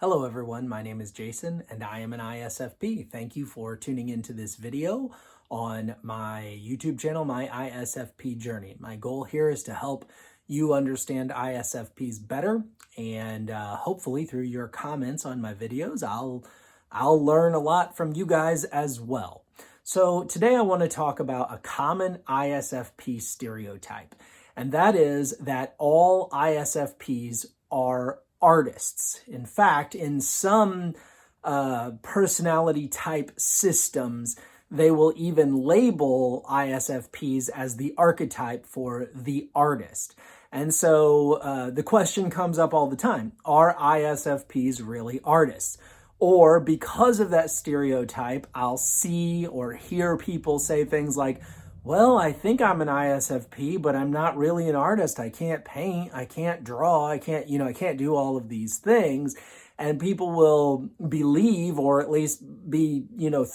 Hello everyone, my name is Jason and I am an ISFP. Thank you for tuning into this video on my YouTube channel, My ISFP Journey. My goal here is to help you understand ISFPs better, and hopefully through your comments on my videos, I'll learn a lot from you guys as well. So today I want to talk about a common ISFP stereotype, and that is that all ISFPs are artists. In fact, in some personality type systems, they will even label ISFPs as the archetype for the artist. And so the question comes up all the time, are ISFPs really artists? Or because of that stereotype, I'll see or hear people say things like, well, I think I'm an ISFP, but I'm not really an artist. I can't paint, I can't draw, I can't do all of these things. And people will believe, or at least be,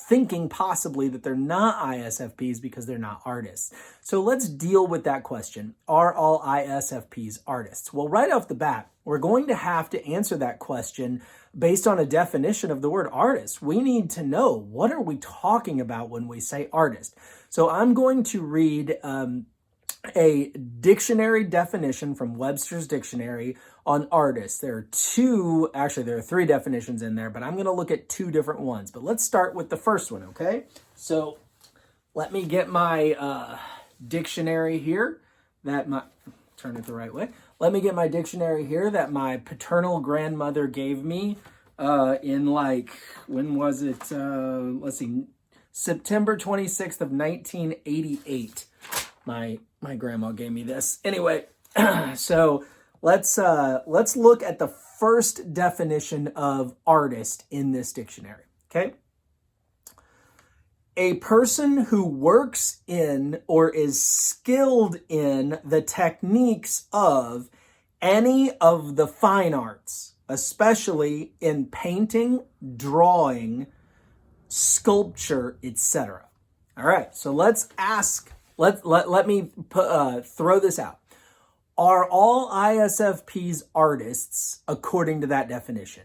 thinking possibly that they're not ISFPs because they're not artists. So let's deal with that question. Are all ISFPs artists? Well, right off the bat, we're going to have to answer that question based on a definition of the word artist. We need to know, what are we talking about when we say artist? So I'm going to read a dictionary definition from Webster's Dictionary on artists. There are three definitions in there, but I'm going to look at two different ones. But let's start with the first one, okay? So let me get my dictionary here turn it the right way. Let me get my dictionary here that my paternal grandmother gave me in when was it? Let's see, September 26th of 1988. My grandma gave me this. Anyway, so let's look at the first definition of artist in this dictionary, okay? A person who works in or is skilled in the techniques of any of the fine arts, especially in painting, drawing, sculpture, etc. All right, so let's ask, let me throw this out. Are all ISFPs artists according to that definition?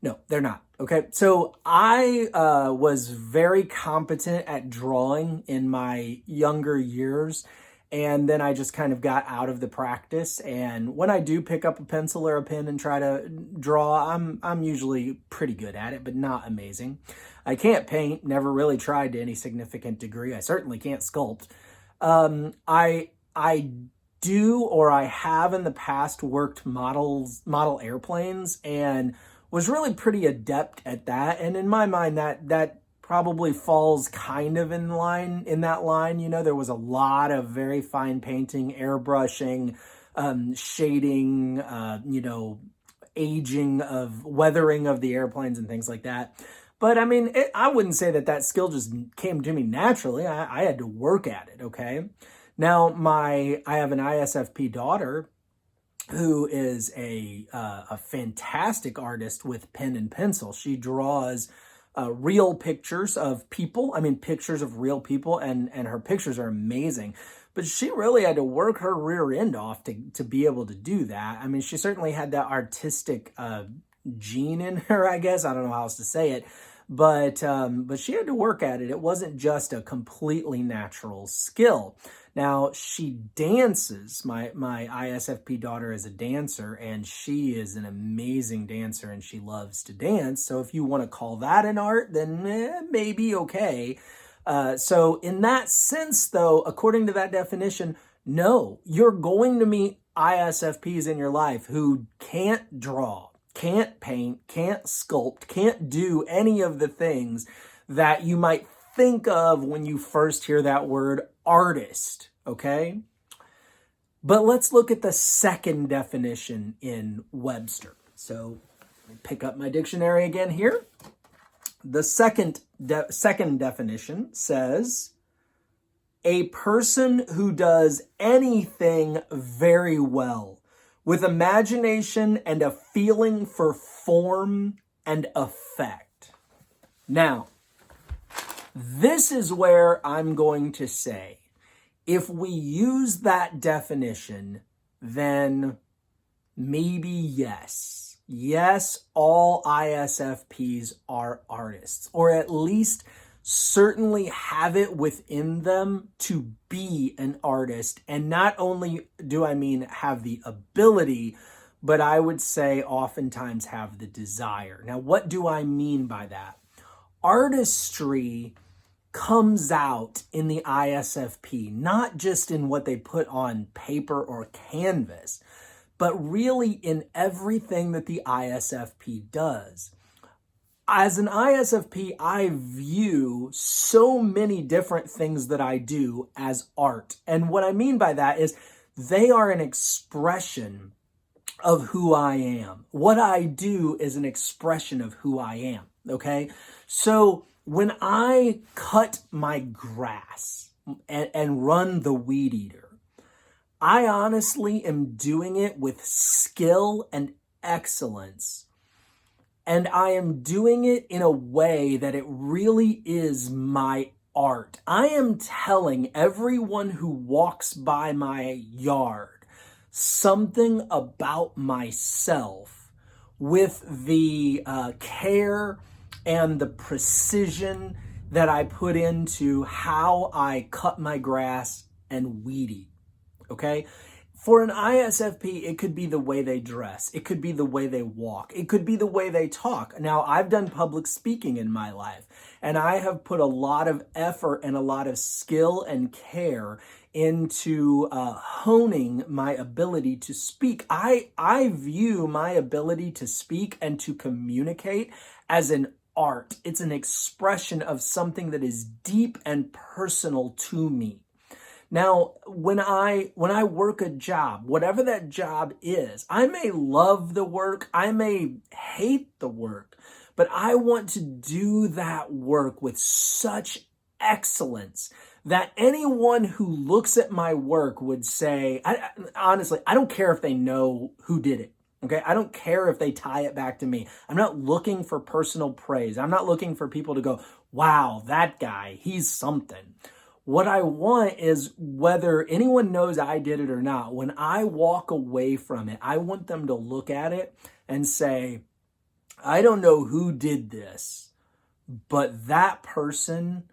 No, they're not. Okay, so I was very competent at drawing in my younger years, and then I just kind of got out of the practice. And when I do pick up a pencil or a pen and try to draw, I'm usually pretty good at it, but not amazing. I can't paint, never really tried to any significant degree. I certainly can't sculpt. I have in the past worked model airplanes and was really pretty adept at that. And in my mind, that probably falls kind of in that line. There was a lot of very fine painting, airbrushing, shading, aging of weathering of the airplanes and things like that. But I mean, I wouldn't say that skill just came to me naturally. I had to work at it, okay? Now, I have an ISFP daughter who is a fantastic artist with pen and pencil. She draws real pictures of people. I mean, pictures of real people, and her pictures are amazing. But she really had to work her rear end off to be able to do that. I mean, she certainly had that artistic gene in her, I guess. I don't know how else to say it. But she had to work at it. It wasn't just a completely natural skill. Now, she dances. My ISFP daughter is a dancer, and she is an amazing dancer, and she loves to dance. So if you want to call that an art, then maybe okay. So in that sense, though, according to that definition, no, you're going to meet ISFPs in your life who can't draw, can't paint, can't sculpt, can't do any of the things that you might think of when you first hear that word artist, okay? But let's look at the second definition in Webster. So let me pick up my dictionary again here. The second definition says, a person who does anything very well, with imagination and a feeling for form and effect. Now, this is where I'm going to say, if we use that definition, then Maybe yes. Yes, all ISFPs are artists, or at least certainly have it within them to be an artist. And not only do I mean have the ability, but I would say oftentimes have the desire. Now, what do I mean by that? Artistry comes out in the ISFP, not just in what they put on paper or canvas, but really in everything that the ISFP does. As an ISFP, I view so many different things that I do as art. And what I mean by that is they are an expression of who I am. What I do is an expression of who I am, okay? So when I cut my grass and run the weed eater, I honestly am doing it with skill and excellence. And I am doing it in a way that it really is my art. I am telling everyone who walks by my yard something about myself with the care and the precision that I put into how I cut my grass and weed eat. Okay? For an ISFP, it could be the way they dress. It could be the way they walk. It could be the way they talk. Now, I've done public speaking in my life, and I have put a lot of effort and a lot of skill and care into honing my ability to speak. I view my ability to speak and to communicate as an art. It's an expression of something that is deep and personal to me. Now, when I work a job, whatever that job is, I may love the work, I may hate the work, but I want to do that work with such excellence that anyone who looks at my work would say, honestly, I don't care if they know who did it. Okay, I don't care if they tie it back to me. I'm not looking for personal praise. I'm not looking for people to go, wow, that guy, he's something. What I want is, whether anyone knows I did it or not, when I walk away from it, I want them to look at it and say, I don't know who did this, but that person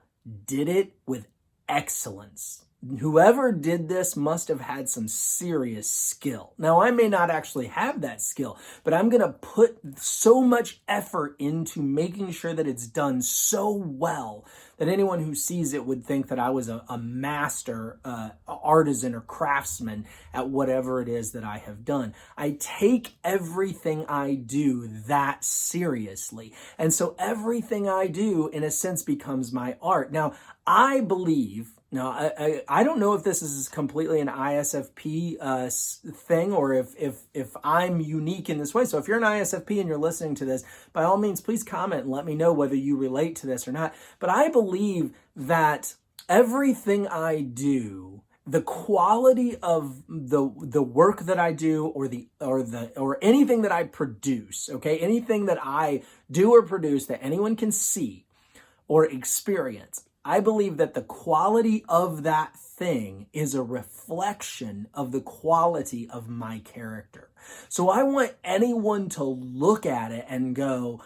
did it with excellence. Whoever did this must have had some serious skill. Now, I may not actually have that skill, but I'm going to put so much effort into making sure that it's done so well that anyone who sees it would think that I was a master artisan or craftsman at whatever it is that I have done. I take everything I do that seriously. And so everything I do, in a sense, becomes my art. Now, I believe... Now, I don't know if this is completely an ISFP thing, or if I'm unique in this way. So if you're an ISFP and you're listening to this, by all means, please comment and let me know whether you relate to this or not. But I believe that everything I do, the quality of the work that I do, or anything that I produce, okay, anything that I do or produce that anyone can see or experience, I believe that the quality of that thing is a reflection of the quality of my character. So I want anyone to look at it and go,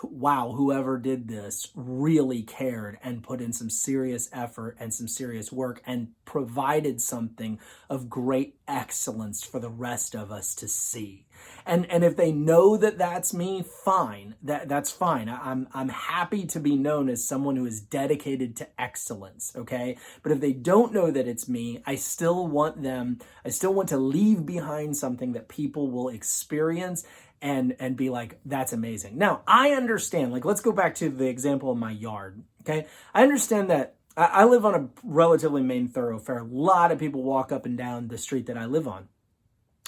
wow, whoever did this really cared and put in some serious effort and some serious work and provided something of great excellence for the rest of us to see. And if they know that that's me, fine. That's fine. I'm happy to be known as someone who is dedicated to excellence, okay? But if they don't know that it's me, I still want to leave behind something that people will experience and be like, that's amazing. Now, I understand, like, let's go back to the example of my yard, okay? I understand that I live on a relatively main thoroughfare. A lot of people walk up and down the street that I live on.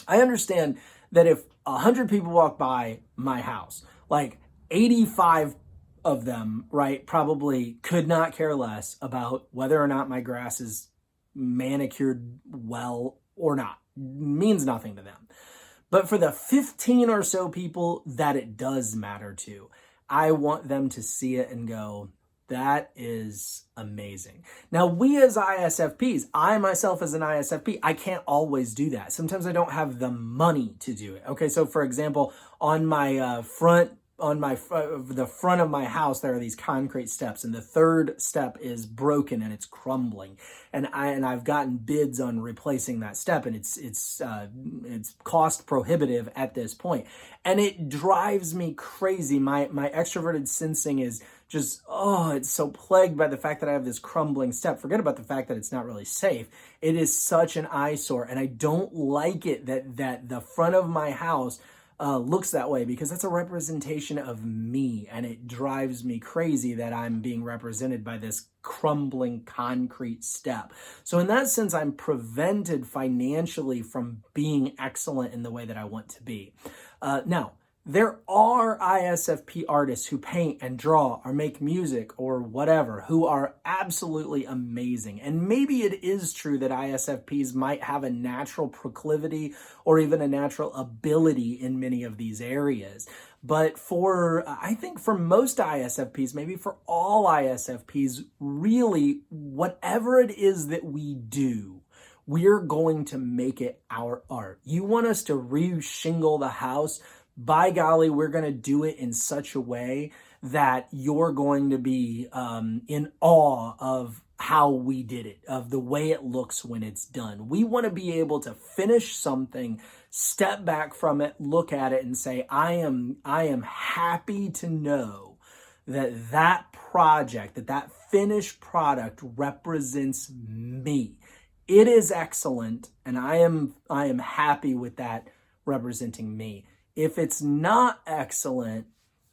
I understand that if 100 people walk by my house, like 85 of them, right, probably could not care less about whether or not my grass is manicured well or not. It means nothing to them. But for the 15 or so people that it does matter to, I want them to see it and go, That is amazing. Now, we as ISFPs, I myself as an ISFP, I can't always do that. Sometimes I don't have the money to do it. Okay, so for example, on my the front of my house, there are these concrete steps, and the third step is broken and it's crumbling. And I've gotten bids on replacing that step, and it's cost prohibitive at this point, and it drives me crazy. My extroverted sensing is just, it's so plagued by the fact that I have this crumbling step. Forget about the fact that it's not really safe. It is such an eyesore, and I don't like it that the front of my house looks that way, because that's a representation of me, and it drives me crazy that I'm being represented by this crumbling concrete step. So in that sense, I'm prevented financially from being excellent in the way that I want to be. Now, there are ISFP artists who paint and draw or make music or whatever, who are absolutely amazing. And maybe it is true that ISFPs might have a natural proclivity or even a natural ability in many of these areas. But I think for most ISFPs, maybe for all ISFPs, really, whatever it is that we do, we're going to make it our art. You want us to re-shingle the house? By golly, we're going to do it in such a way that you're going to be in awe of how we did it, of the way it looks when it's done. We want to be able to finish something, step back from it, look at it, and say, I am happy to know that project, that finished product represents me. It is excellent, and I am happy with that representing me. If it's not excellent,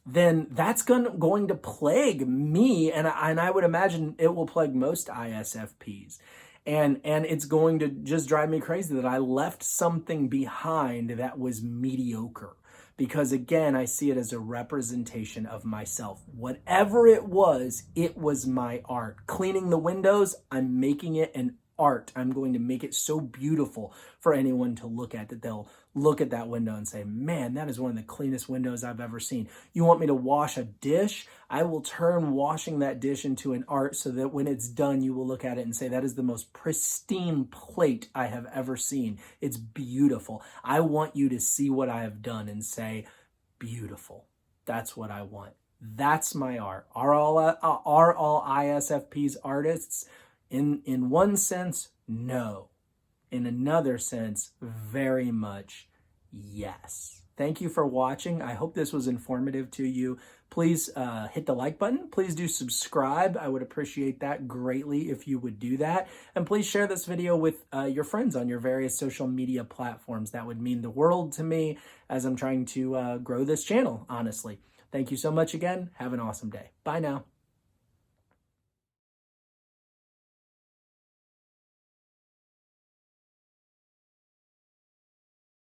then that's going to plague me, and I would imagine it will plague most ISFPs. And it's going to just drive me crazy that I left something behind that was mediocre. Because again, I see it as a representation of myself. Whatever it was my art. Cleaning the windows, I'm making it an art. I'm going to make it so beautiful for anyone to look at, that they'll look at that window and say, man, that is one of the cleanest windows I've ever seen. You want me to wash a dish? I will turn washing that dish into an art, so that when it's done, you will look at it and say, that is the most pristine plate I have ever seen. It's beautiful. I want you to see what I have done and say, beautiful. That's what I want. That's my art. Are all ISFPs artists? In one sense, no. In another sense, very much yes. Thank you for watching. I hope this was informative to you. Please hit the like button. Please do subscribe. I would appreciate that greatly if you would do that. And please share this video with your friends on your various social media platforms. That would mean the world to me as I'm trying to grow this channel, honestly. Thank you so much again. Have an awesome day. Bye now.